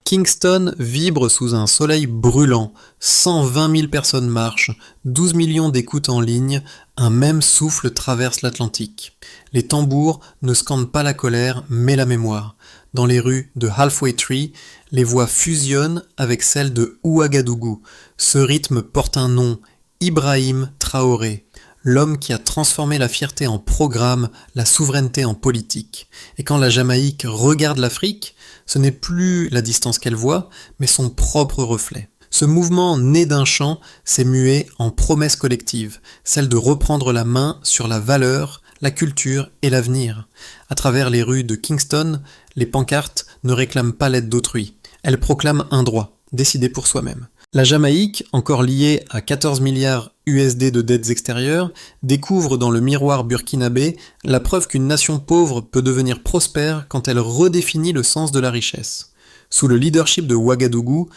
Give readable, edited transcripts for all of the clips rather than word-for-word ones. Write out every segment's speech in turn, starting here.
Kingston vibre sous un soleil brûlant, 120 000 personnes marchent, 12 millions d'écoutes en ligne, un même souffle traverse l'Atlantique. Les tambours ne scandent pas la colère, mais la mémoire. Dans les rues de Halfway Tree, les voix fusionnent avec celles de Ouagadougou. Ce rythme porte un nom, Ibrahim Traoré, l'homme qui a transformé la fierté en programme, la souveraineté en politique. Et quand la Jamaïque regarde l'Afrique, ce n'est plus la distance qu'elle voit, mais son propre reflet. Ce mouvement né d'un chant s'est mué en promesse collective, celle de reprendre la main sur la valeur, la culture et l'avenir. À travers les rues de Kingston, les pancartes ne réclament pas l'aide d'autrui. Elles proclament un droit, décidé pour soi-même. La Jamaïque, encore liée à 14 milliards USD de dettes extérieures, découvre dans le miroir burkinabé la preuve qu'une nation pauvre peut devenir prospère quand elle redéfinit le sens de la richesse. Sous le leadership de Ouagadougou,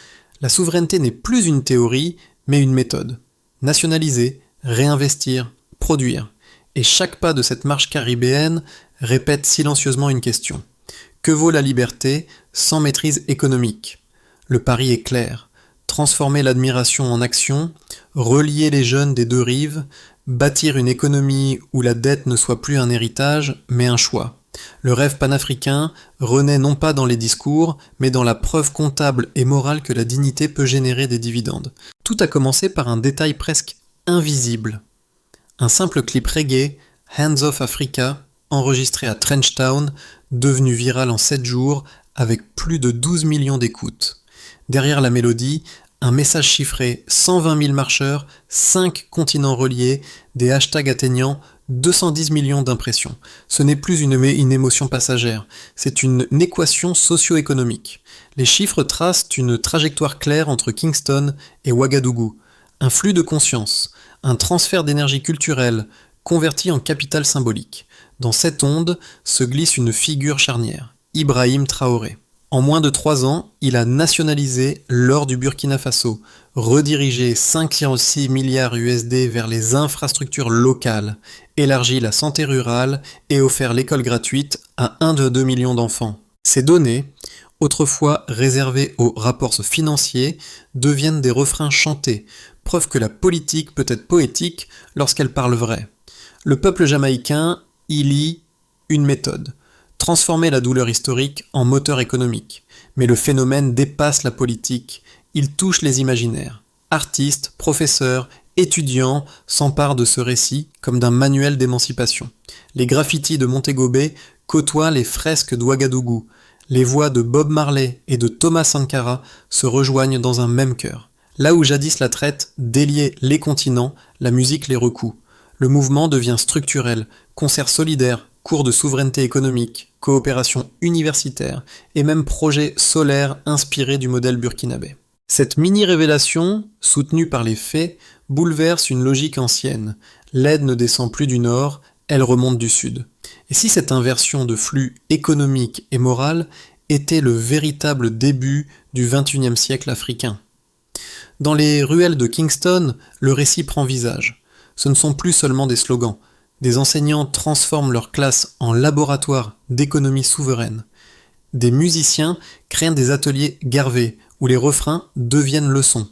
la souveraineté n'est plus une théorie, mais une méthode. Nationaliser, réinvestir, produire. Et chaque pas de cette marche caribéenne répète silencieusement une question. Que vaut la liberté sans maîtrise économique ? Le pari est clair. Transformer l'admiration en action, relier les jeunes des deux rives, bâtir une économie où la dette ne soit plus un héritage, mais un choix. Le rêve panafricain renaît non pas dans les discours, mais dans la preuve comptable et morale que la dignité peut générer des dividendes. Tout a commencé par un détail presque invisible. Un simple clip reggae, Hands Off Africa, enregistré à Trenchtown, devenu viral en 7 jours, avec plus de 12 millions d'écoutes. Derrière la mélodie, un message chiffré, 120 000 marcheurs, 5 continents reliés, des hashtags atteignant 210 millions d'impressions. Ce n'est plus une émotion passagère, c'est une équation socio-économique. Les chiffres tracent une trajectoire claire entre Kingston et Ouagadougou. Un flux de conscience, un transfert d'énergie culturelle, converti en capital symbolique. Dans cette onde se glisse une figure charnière, Ibrahim Traoré. En moins de 3 ans, il a nationalisé l'or du Burkina Faso, redirigé 5,6 milliards USD vers les infrastructures locales, élargi la santé rurale et offert l'école gratuite à 1,2 million d'enfants. Ces données, autrefois réservées aux rapports financiers, deviennent des refrains chantés, preuve que la politique peut être poétique lorsqu'elle parle vrai. Le peuple jamaïcain y lit une méthode. Transformer la douleur historique en moteur économique. Mais le phénomène dépasse la politique, il touche les imaginaires. Artistes, professeurs, étudiants s'emparent de ce récit comme d'un manuel d'émancipation. Les graffitis de Montego Bay côtoient les fresques d'Ouagadougou. Les voix de Bob Marley et de Thomas Sankara se rejoignent dans un même cœur. Là où jadis la traite déliait les continents, la musique les recoue. Le mouvement devient structurel, concert solidaire, cours de souveraineté économique, coopération universitaire et même projet solaire inspiré du modèle burkinabé. Cette mini-révélation, soutenue par les faits, bouleverse une logique ancienne. L'aide ne descend plus du nord, elle remonte du sud. Et si cette inversion de flux économique et moral était le véritable début du XXIe siècle africain ? Dans les ruelles de Kingston, le récit prend visage. Ce ne sont plus seulement des slogans. Des enseignants transforment leur classe en laboratoire d'économie souveraine. Des musiciens créent des ateliers Garvey, où les refrains deviennent leçons.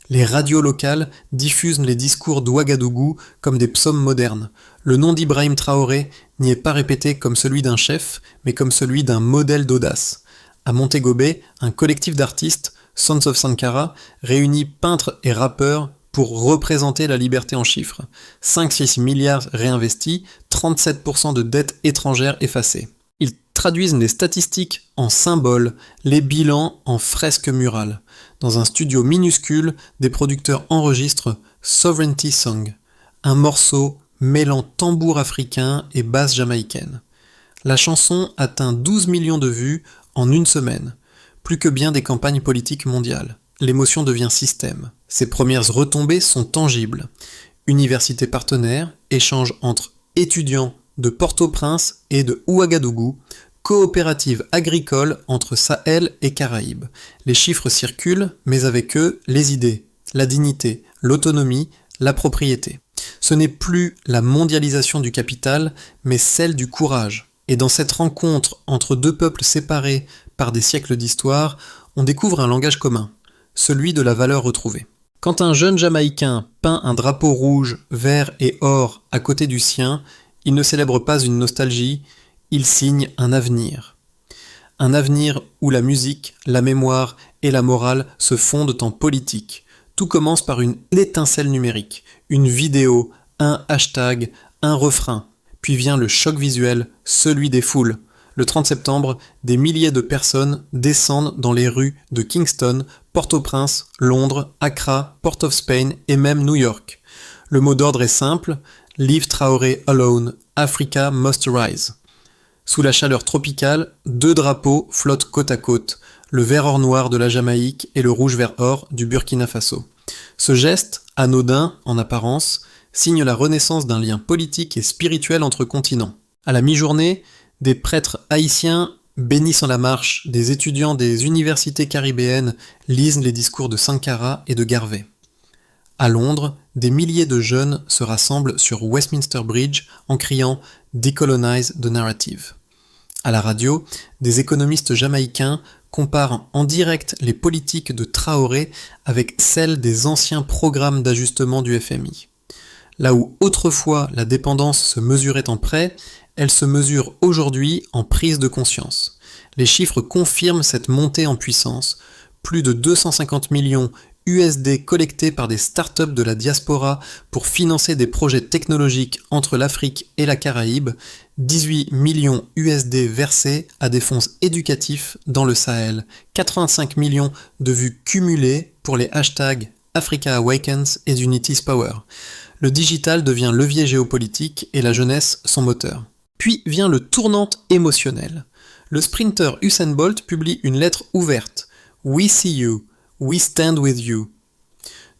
Les radios locales diffusent les discours d'Ouagadougou comme des psaumes modernes. Le nom d'Ibrahim Traoré n'y est pas répété comme celui d'un chef, mais comme celui d'un modèle d'audace. À Montego Bay, un collectif d'artistes, Sons of Sankara, réunit peintres et rappeurs pour représenter la liberté en chiffres. 5,6 milliards réinvestis, 37% de dettes étrangères effacées. Ils traduisent les statistiques en symboles, les bilans en fresques murales. Dans un studio minuscule, des producteurs enregistrent Sovereignty Song, un morceau mêlant tambour africain et basse jamaïcaine. La chanson atteint 12 millions de vues en une semaine, plus que bien des campagnes politiques mondiales. L'émotion devient système. Ses premières retombées sont tangibles. Universités partenaires, échanges entre étudiants de Port-au-Prince et de Ouagadougou, coopératives agricoles entre Sahel et Caraïbes. Les chiffres circulent, mais avec eux, les idées, la dignité, l'autonomie, la propriété. Ce n'est plus la mondialisation du capital, mais celle du courage. Et dans cette rencontre entre deux peuples séparés par des siècles d'histoire, on découvre un langage commun, celui de la valeur retrouvée. Quand un jeune Jamaïcain peint un drapeau rouge, vert et or à côté du sien, il ne célèbre pas une nostalgie, il signe un avenir. Un avenir où la musique, la mémoire et la morale se fondent en politique. Tout commence par une étincelle numérique, une vidéo, un hashtag, un refrain. Puis vient le choc visuel, celui des foules. Le 30 septembre, des milliers de personnes descendent dans les rues de Kingston, Port-au-Prince, Londres, Accra, Port of Spain et même New York. Le mot d'ordre est simple, Leave Traoré alone, Africa must rise. Sous la chaleur tropicale, 2 drapeaux flottent côte à côte, le vert-or-noir de la Jamaïque et le rouge-vert-or du Burkina Faso. Ce geste, anodin en apparence, signe la renaissance d'un lien politique et spirituel entre continents. À la mi-journée, des prêtres haïtiens bénissent en la marche, des étudiants des universités caribéennes lisent les discours de Sankara et de Garvey. À Londres, des milliers de jeunes se rassemblent sur Westminster Bridge en criant « Decolonize the narrative ». À la radio, des économistes jamaïcains comparent en direct les politiques de Traoré avec celles des anciens programmes d'ajustement du FMI. Là où autrefois la dépendance se mesurait en prêt, elle se mesure aujourd'hui en prise de conscience. Les chiffres confirment cette montée en puissance. Plus de 250 millions USD collectés par des startups de la diaspora pour financer des projets technologiques entre l'Afrique et la Caraïbe, 18 millions USD versés à des fonds éducatifs dans le Sahel, 85 millions de vues cumulées pour les hashtags Africa Awakens et Unity's Power. Le digital devient levier géopolitique et la jeunesse son moteur. Puis vient le tournant émotionnel. Le sprinter Usain Bolt publie une lettre ouverte. We see you. We stand with you.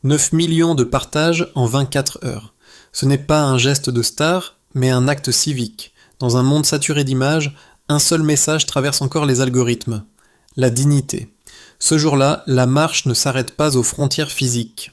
9 millions de partages en 24 heures. Ce n'est pas un geste de star, mais un acte civique. Dans un monde saturé d'images, un seul message traverse encore les algorithmes. La dignité. Ce jour-là, la marche ne s'arrête pas aux frontières physiques.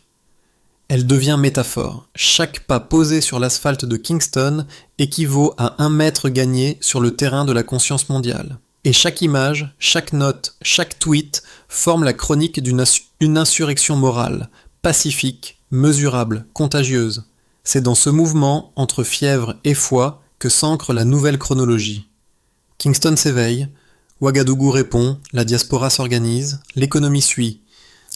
Elle devient métaphore. Chaque pas posé sur l'asphalte de Kingston équivaut à 1 mètre gagné sur le terrain de la conscience mondiale. Et chaque image, chaque note, chaque tweet forme la chronique d'une insurrection morale, pacifique, mesurable, contagieuse. C'est dans ce mouvement, entre fièvre et foi, que s'ancre la nouvelle chronologie. Kingston s'éveille, Ouagadougou répond, la diaspora s'organise, l'économie suit.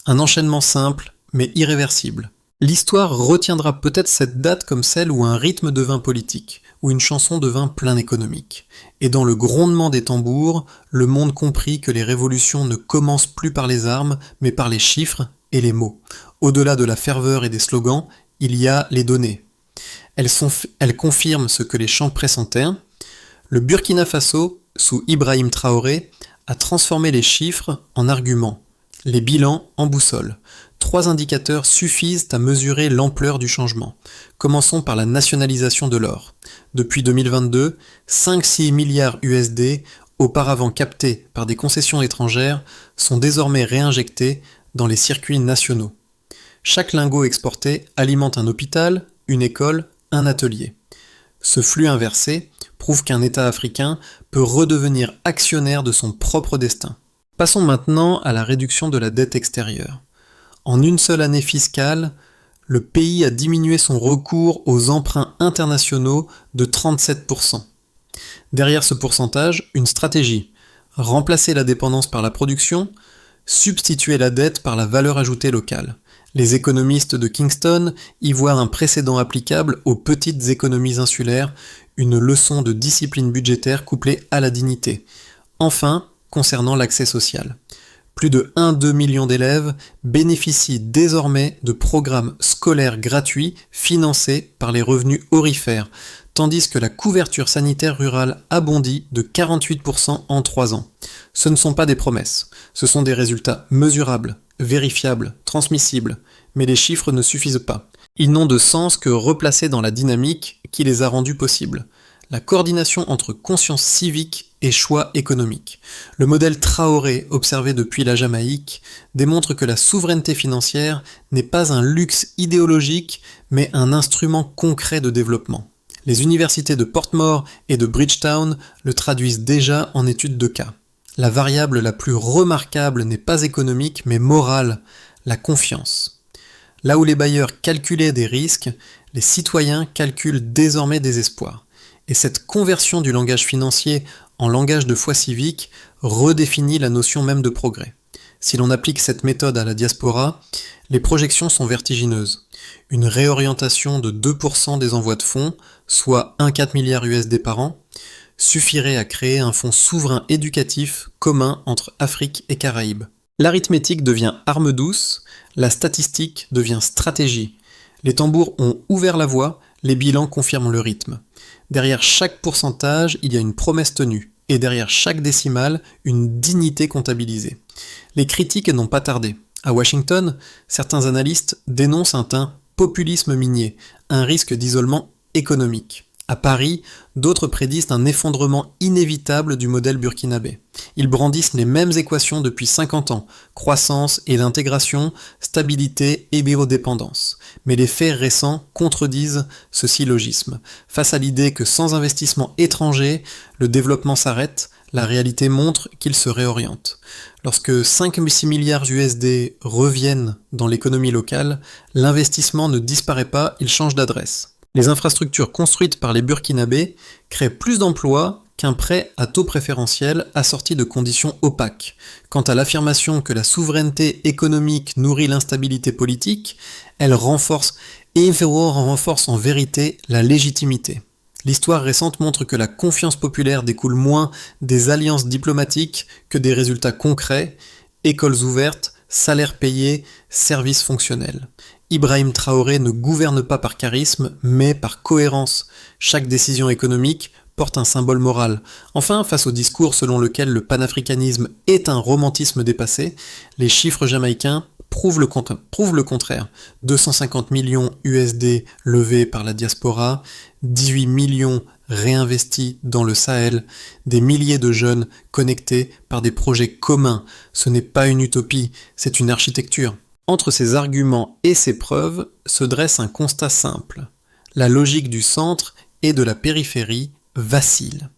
Un enchaînement simple, mais irréversible. L'histoire retiendra peut-être cette date comme celle où un rythme devint politique, où une chanson devint plein économique. Et dans le grondement des tambours, le monde comprit que les révolutions ne commencent plus par les armes, mais par les chiffres et les mots. Au-delà de la ferveur et des slogans, il y a les données. Elles confirment ce que les chants pressentaient. Le Burkina Faso, sous Ibrahim Traoré, a transformé les chiffres en arguments, les bilans en boussole. 3 indicateurs suffisent à mesurer l'ampleur du changement. Commençons par la nationalisation de l'or. Depuis 2022, 5-6 milliards USD, auparavant captés par des concessions étrangères, sont désormais réinjectés dans les circuits nationaux. Chaque lingot exporté alimente un hôpital, une école, un atelier. Ce flux inversé prouve qu'un État africain peut redevenir actionnaire de son propre destin. Passons maintenant à la réduction de la dette extérieure. En une seule année fiscale, le pays a diminué son recours aux emprunts internationaux de 37%. Derrière ce pourcentage, une stratégie. Remplacer la dépendance par la production, substituer la dette par la valeur ajoutée locale. Les économistes de Kingston y voient un précédent applicable aux petites économies insulaires, une leçon de discipline budgétaire couplée à la dignité. Enfin, concernant l'accès social. Plus de 1,2 million d'élèves bénéficient désormais de programmes scolaires gratuits financés par les revenus aurifères, tandis que la couverture sanitaire rurale a bondi de 48% en 3 ans. Ce ne sont pas des promesses, ce sont des résultats mesurables, vérifiables, transmissibles, mais les chiffres ne suffisent pas. Ils n'ont de sens que replacés dans la dynamique qui les a rendus possibles. La coordination entre conscience civique et choix économique. Le modèle Traoré, observé depuis la Jamaïque, démontre que la souveraineté financière n'est pas un luxe idéologique, mais un instrument concret de développement. Les universités de Portmore et de Bridgetown le traduisent déjà en études de cas. La variable la plus remarquable n'est pas économique mais morale, la confiance. Là où les bailleurs calculaient des risques, les citoyens calculent désormais des espoirs. Et cette conversion du langage financier en langage de foi civique redéfinit la notion même de progrès. Si l'on applique cette méthode à la diaspora, les projections sont vertigineuses. Une réorientation de 2% des envois de fonds, soit 1,4 milliard USD par an, suffirait à créer un fonds souverain éducatif commun entre Afrique et Caraïbes. L'arithmétique devient arme douce, la statistique devient stratégie. Les tambours ont ouvert la voie, les bilans confirment le rythme. Derrière chaque pourcentage, il y a une promesse tenue, et derrière chaque décimale, une dignité comptabilisée. Les critiques n'ont pas tardé. À Washington, certains analystes dénoncent un teint populisme minier, un risque d'isolement économique. À Paris, d'autres prédisent un effondrement inévitable du modèle burkinabé. Ils brandissent les mêmes équations depuis 50 ans, croissance et l'intégration, stabilité et biodépendance. Mais les faits récents contredisent ce syllogisme. Face à l'idée que sans investissement étranger, le développement s'arrête, la réalité montre qu'il se réoriente. Lorsque 5-6 milliards USD reviennent dans l'économie locale, l'investissement ne disparaît pas, il change d'adresse. Les infrastructures construites par les Burkinabés créent plus d'emplois qu'un prêt à taux préférentiel assorti de conditions opaques. Quant à l'affirmation que la souveraineté économique nourrit l'instabilité politique, elle renforce en vérité la légitimité. L'histoire récente montre que la confiance populaire découle moins des alliances diplomatiques que des résultats concrets, écoles ouvertes, salaires payés, services fonctionnels. Ibrahim Traoré ne gouverne pas par charisme, mais par cohérence. Chaque décision économique porte un symbole moral. Enfin, face au discours selon lequel le panafricanisme est un romantisme dépassé, les chiffres jamaïcains prouvent le contraire. 250 millions USD levés par la diaspora, 18 millions réinvestis dans le Sahel, des milliers de jeunes connectés par des projets communs. Ce n'est pas une utopie, c'est une architecture. Entre ces arguments et ces preuves se dresse un constat simple. La logique du centre et de la périphérie vacille.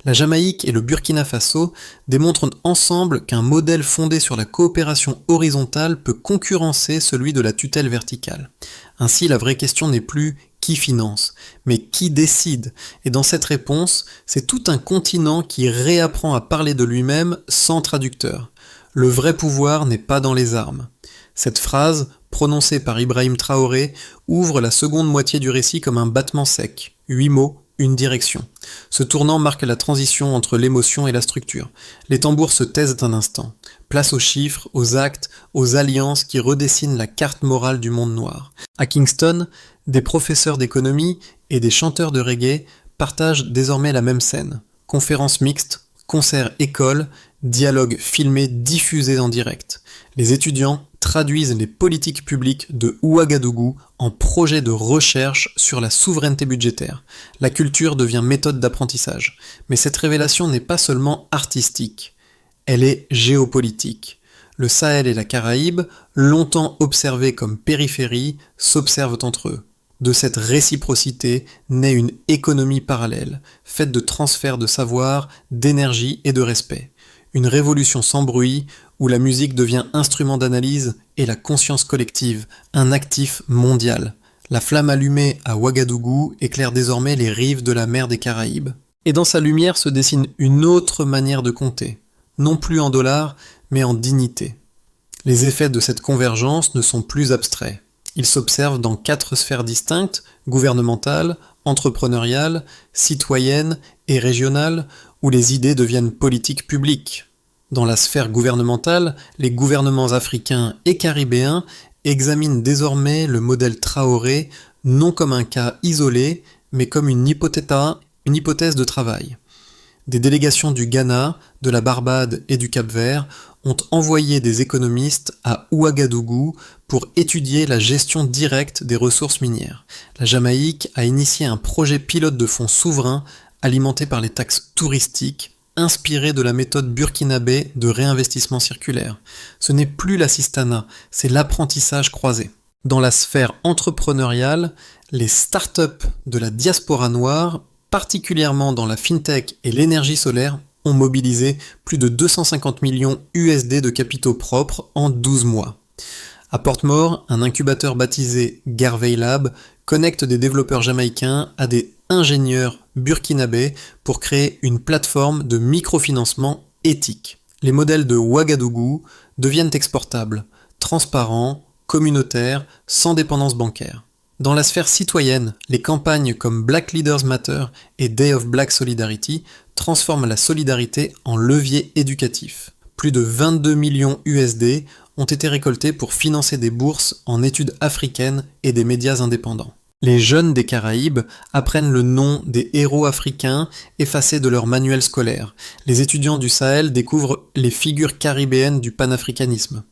La Jamaïque et le Burkina Faso démontrent ensemble qu'un modèle fondé sur la coopération horizontale peut concurrencer celui de la tutelle verticale. Ainsi, la vraie question n'est plus qui finance, mais qui décide. Et dans cette réponse, c'est tout un continent qui réapprend à parler de lui-même sans traducteur. Le vrai pouvoir n'est pas dans les armes. Cette phrase, prononcée par Ibrahim Traoré, ouvre la seconde moitié du récit comme un battement sec. 8 mots, une direction. Ce tournant marque la transition entre l'émotion et la structure. Les tambours se taisent un instant. Place aux chiffres, aux actes, aux alliances qui redessinent la carte morale du monde noir. À Kingston, des professeurs d'économie et des chanteurs de reggae partagent désormais la même scène. Conférences mixtes, concerts écoles, dialogues filmés diffusés en direct. Les étudiants traduisent les politiques publiques de Ouagadougou en projets de recherche sur la souveraineté budgétaire. La culture devient méthode d'apprentissage. Mais cette révélation n'est pas seulement artistique, elle est géopolitique. Le Sahel et la Caraïbe, longtemps observés comme périphérie, s'observent entre eux. De cette réciprocité naît une économie parallèle, faite de transferts de savoir, d'énergie et de respect. Une révolution sans bruit, où la musique devient instrument d'analyse et la conscience collective, un actif mondial. La flamme allumée à Ouagadougou éclaire désormais les rives de la mer des Caraïbes. Et dans sa lumière se dessine une autre manière de compter, non plus en dollars, mais en dignité. Les effets de cette convergence ne sont plus abstraits. Ils s'observent dans 4 sphères distinctes, gouvernementales, entrepreneuriales, citoyennes et régionales, où les idées deviennent politiques publiques. Dans la sphère gouvernementale, les gouvernements africains et caribéens examinent désormais le modèle Traoré non comme un cas isolé, mais comme une hypothèse de travail. Des délégations du Ghana, de la Barbade et du Cap-Vert ont envoyé des économistes à Ouagadougou pour étudier la gestion directe des ressources minières. La Jamaïque a initié un projet pilote de fonds souverains alimenté par les taxes touristiques, inspiré de la méthode burkinabé de réinvestissement circulaire. Ce n'est plus l'assistanat, c'est l'apprentissage croisé. Dans la sphère entrepreneuriale, les startups de la diaspora noire, particulièrement dans la fintech et l'énergie solaire, ont mobilisé plus de 250 millions USD de capitaux propres en 12 mois. À Portmore, un incubateur baptisé Garvey Lab connecte des développeurs jamaïcains à des ingénieurs burkinabés pour créer une plateforme de microfinancement éthique. Les modèles de Ouagadougou deviennent exportables, transparents, communautaires, sans dépendance bancaire. Dans la sphère citoyenne, les campagnes comme Black Leaders Matter et Day of Black Solidarity transforment la solidarité en levier éducatif. Plus de 22 millions USD ont été récoltés pour financer des bourses en études africaines et des médias indépendants. Les jeunes des Caraïbes apprennent le nom des héros africains effacés de leur manuel scolaire. Les étudiants du Sahel découvrent les figures caribéennes du panafricanisme.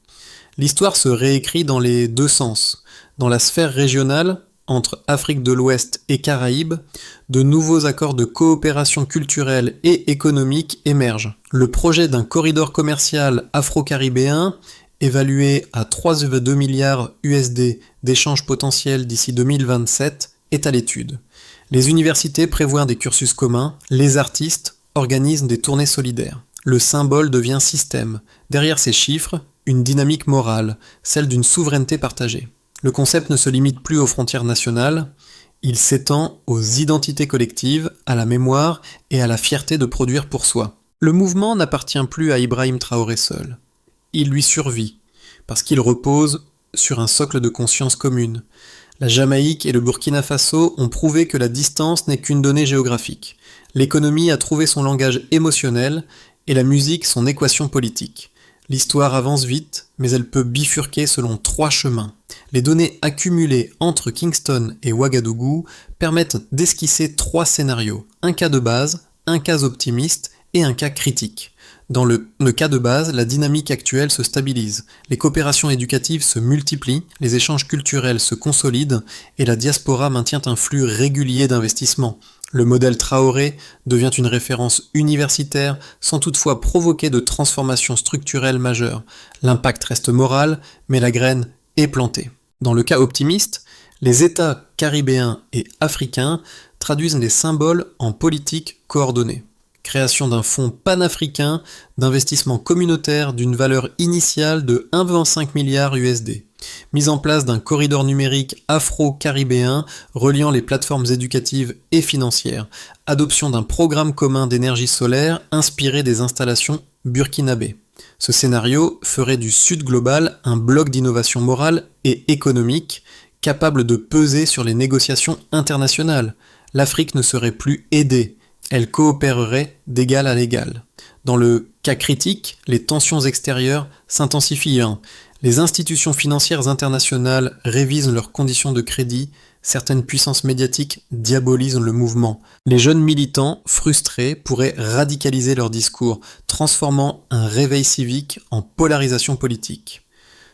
L'histoire se réécrit dans les deux sens. Dans la sphère régionale, entre Afrique de l'Ouest et Caraïbes, de nouveaux accords de coopération culturelle et économique émergent. Le projet d'un corridor commercial afro-caribéen, évalué à 3,2 milliards USD d'échanges potentiels d'ici 2027, est à l'étude. Les universités prévoient des cursus communs, les artistes organisent des tournées solidaires. Le symbole devient système. Derrière ces chiffres, une dynamique morale, celle d'une souveraineté partagée. Le concept ne se limite plus aux frontières nationales, il s'étend aux identités collectives, à la mémoire et à la fierté de produire pour soi. Le mouvement n'appartient plus à Ibrahim Traoré seul. Il lui survit, parce qu'il repose sur un socle de conscience commune. La Jamaïque et le Burkina Faso ont prouvé que la distance n'est qu'une donnée géographique. L'économie a trouvé son langage émotionnel et la musique son équation politique. L'histoire avance vite, mais elle peut bifurquer selon 3 chemins. Les données accumulées entre Kingston et Ouagadougou permettent d'esquisser 3 scénarios. Un cas de base, un cas optimiste et un cas critique. Dans le cas de base, la dynamique actuelle se stabilise, les coopérations éducatives se multiplient, les échanges culturels se consolident et la diaspora maintient un flux régulier d'investissement. Le modèle Traoré devient une référence universitaire sans toutefois provoquer de transformations structurelles majeures. L'impact reste moral, mais la graine est plantée. Dans le cas optimiste, les États caribéens et africains traduisent les symboles en politique coordonnée. Création d'un fonds panafricain d'investissement communautaire d'une valeur initiale de 1,5 milliard USD. Mise en place d'un corridor numérique afro-caribéen reliant les plateformes éducatives et financières. Adoption d'un programme commun d'énergie solaire inspiré des installations burkinabées. Ce scénario ferait du Sud global un bloc d'innovation morale et économique capable de peser sur les négociations internationales. L'Afrique ne serait plus aidée. Elle coopérerait d'égal à l'égal. Dans le cas critique, les tensions extérieures s'intensifient. Les institutions financières internationales révisent leurs conditions de crédit, certaines puissances médiatiques diabolisent le mouvement. Les jeunes militants, frustrés, pourraient radicaliser leur discours, transformant un réveil civique en polarisation politique.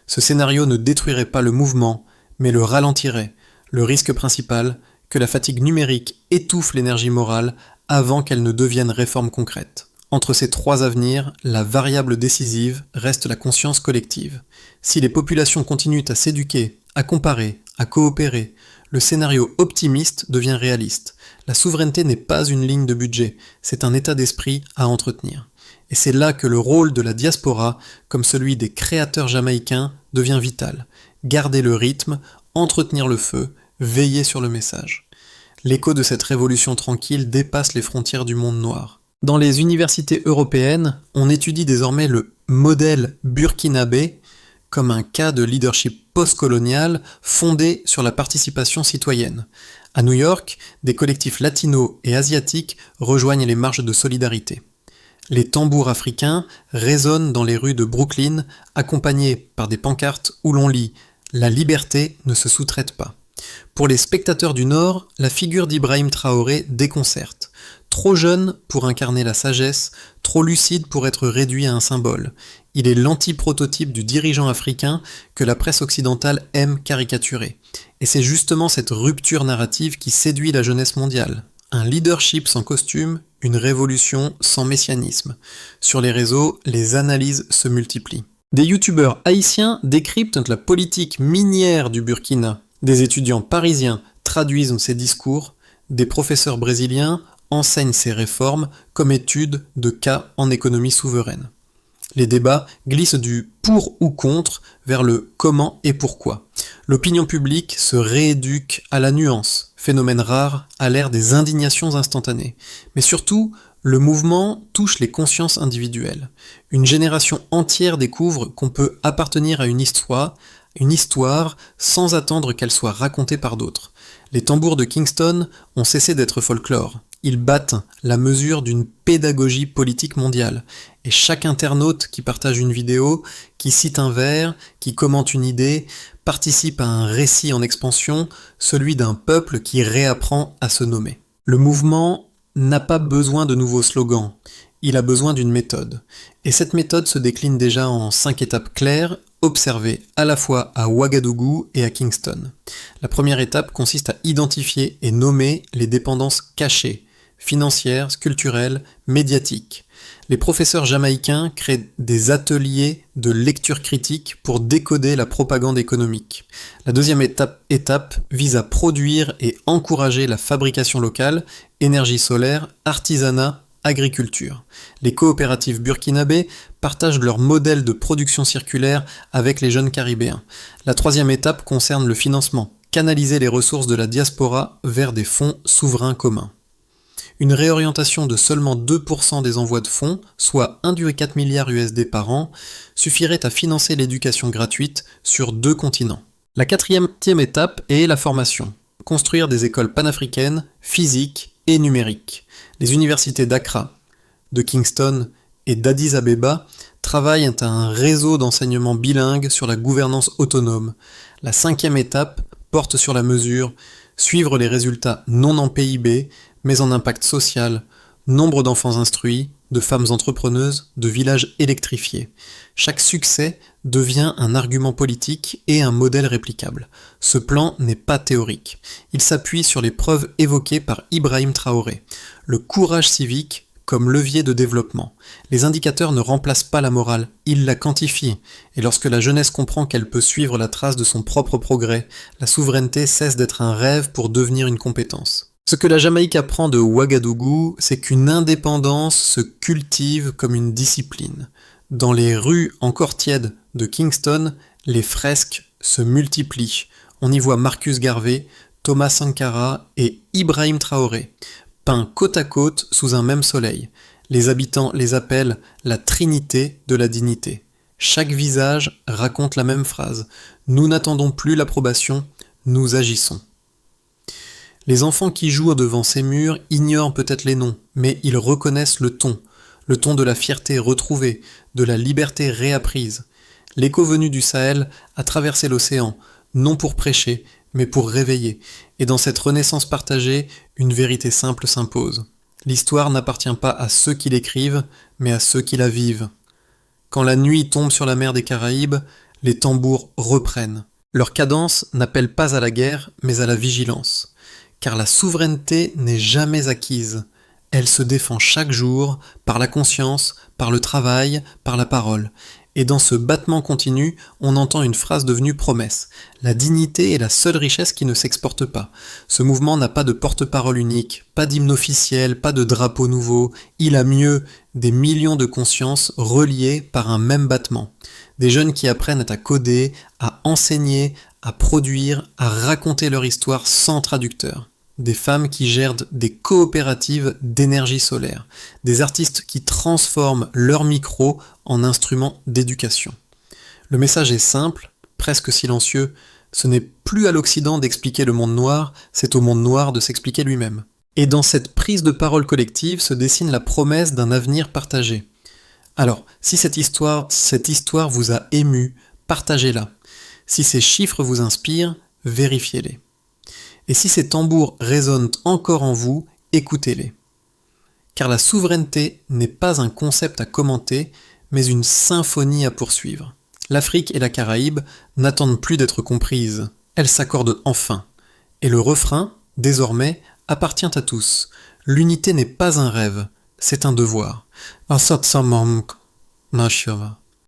Ce scénario ne détruirait pas le mouvement, mais le ralentirait. Le risque principal, que la fatigue numérique étouffe l'énergie morale avant qu'elle ne devienne réforme concrète. Entre ces 3 avenirs, la variable décisive reste la conscience collective. Si les populations continuent à s'éduquer, à comparer, à coopérer, le scénario optimiste devient réaliste. La souveraineté n'est pas une ligne de budget, c'est un état d'esprit à entretenir. Et c'est là que le rôle de la diaspora, comme celui des créateurs jamaïcains, devient vital. Garder le rythme, entretenir le feu, veiller sur le message. L'écho de cette révolution tranquille dépasse les frontières du monde noir. Dans les universités européennes, on étudie désormais le modèle burkinabé comme un cas de leadership postcolonial fondé sur la participation citoyenne. À New York, des collectifs latinos et asiatiques rejoignent les marches de solidarité. Les tambours africains résonnent dans les rues de Brooklyn, accompagnés par des pancartes où l'on lit « La liberté ne se sous-traite pas ». Pour les spectateurs du Nord, la figure d'Ibrahim Traoré déconcerte. Trop jeune pour incarner la sagesse, trop lucide pour être réduit à un symbole. Il est l'anti-prototype du dirigeant africain que la presse occidentale aime caricaturer. Et c'est justement cette rupture narrative qui séduit la jeunesse mondiale. Un leadership sans costume, une révolution sans messianisme. Sur les réseaux, les analyses se multiplient. Des youtubeurs haïtiens décryptent la politique minière du Burkina. Des étudiants parisiens traduisent ces discours, des professeurs brésiliens enseigne ces réformes comme étude de cas en économie souveraine. Les débats glissent du pour ou contre vers le comment et pourquoi. L'opinion publique se rééduque à la nuance, phénomène rare à l'ère des indignations instantanées. Mais surtout, le mouvement touche les consciences individuelles. Une génération entière découvre qu'on peut appartenir à une histoire sans attendre qu'elle soit racontée par d'autres. Les tambours de Kingston ont cessé d'être folklore. Ils battent la mesure d'une pédagogie politique mondiale. Et chaque internaute qui partage une vidéo, qui cite un vers, qui commente une idée, participe à un récit en expansion, celui d'un peuple qui réapprend à se nommer. Le mouvement n'a pas besoin de nouveaux slogans, il a besoin d'une méthode. Et cette méthode se décline déjà en 5 étapes claires, observées à la fois à Ouagadougou et à Kingston. La première étape consiste à identifier et nommer les dépendances cachées, financières, culturelles, médiatiques. Les professeurs jamaïcains créent des ateliers de lecture critique pour décoder la propagande économique. La deuxième étape vise à produire et encourager la fabrication locale, énergie solaire, artisanat, agriculture. Les coopératives burkinabées partagent leur modèle de production circulaire avec les jeunes caribéens. La troisième étape concerne le financement, canaliser les ressources de la diaspora vers des fonds souverains communs. Une réorientation de seulement 2% des envois de fonds, soit 1,4 milliard USD par an, suffirait à financer l'éducation gratuite sur 2 continents. La quatrième étape est la formation. Construire des écoles panafricaines, physiques et numériques. Les universités d'Accra, de Kingston et d'Addis Abeba travaillent à un réseau d'enseignement bilingue sur la gouvernance autonome. La 5e étape porte sur la mesure, suivre les résultats non en PIB, mais en impact social, nombre d'enfants instruits, de femmes entrepreneuses, de villages électrifiés. Chaque succès devient un argument politique et un modèle réplicable. Ce plan n'est pas théorique. Il s'appuie sur les preuves évoquées par Ibrahim Traoré. Le courage civique comme levier de développement. Les indicateurs ne remplacent pas la morale, ils la quantifient. Et lorsque la jeunesse comprend qu'elle peut suivre la trace de son propre progrès, la souveraineté cesse d'être un rêve pour devenir une compétence. Ce que la Jamaïque apprend de Ouagadougou, c'est qu'une indépendance se cultive comme une discipline. Dans les rues encore tièdes de Kingston, les fresques se multiplient. On y voit Marcus Garvey, Thomas Sankara et Ibrahim Traoré, peints côte à côte sous un même soleil. Les habitants les appellent la trinité de la dignité. Chaque visage raconte la même phrase. Nous n'attendons plus l'approbation, nous agissons. Les enfants qui jouent devant ces murs ignorent peut-être les noms, mais ils reconnaissent le ton de la fierté retrouvée, de la liberté réapprise. L'écho venu du Sahel a traversé l'océan, non pour prêcher, mais pour réveiller, et dans cette renaissance partagée, une vérité simple s'impose. L'histoire n'appartient pas à ceux qui l'écrivent, mais à ceux qui la vivent. Quand la nuit tombe sur la mer des Caraïbes, les tambours reprennent. Leur cadence n'appelle pas à la guerre, mais à la vigilance. Car la souveraineté n'est jamais acquise. Elle se défend chaque jour par la conscience, par le travail, par la parole. Et dans ce battement continu, on entend une phrase devenue promesse. La dignité est la seule richesse qui ne s'exporte pas. Ce mouvement n'a pas de porte-parole unique, pas d'hymne officiel, pas de drapeau nouveau. Il a mieux, des millions de consciences reliées par un même battement. Des jeunes qui apprennent à coder, à enseigner, à produire, à raconter leur histoire sans traducteur. Des femmes qui gèrent des coopératives d'énergie solaire. Des artistes qui transforment leur micro en instrument d'éducation. Le message est simple, presque silencieux. Ce n'est plus à l'Occident d'expliquer le monde noir, c'est au monde noir de s'expliquer lui-même. Et dans cette prise de parole collective se dessine la promesse d'un avenir partagé. Alors, si cette histoire vous a ému, partagez-la. Si ces chiffres vous inspirent, vérifiez-les. Et si ces tambours résonnent encore en vous, écoutez-les. Car la souveraineté n'est pas un concept à commenter, mais une symphonie à poursuivre. L'Afrique et la Caraïbe n'attendent plus d'être comprises, elles s'accordent enfin. Et le refrain, désormais, appartient à tous. L'unité n'est pas un rêve, c'est un devoir. Asat samam nashava.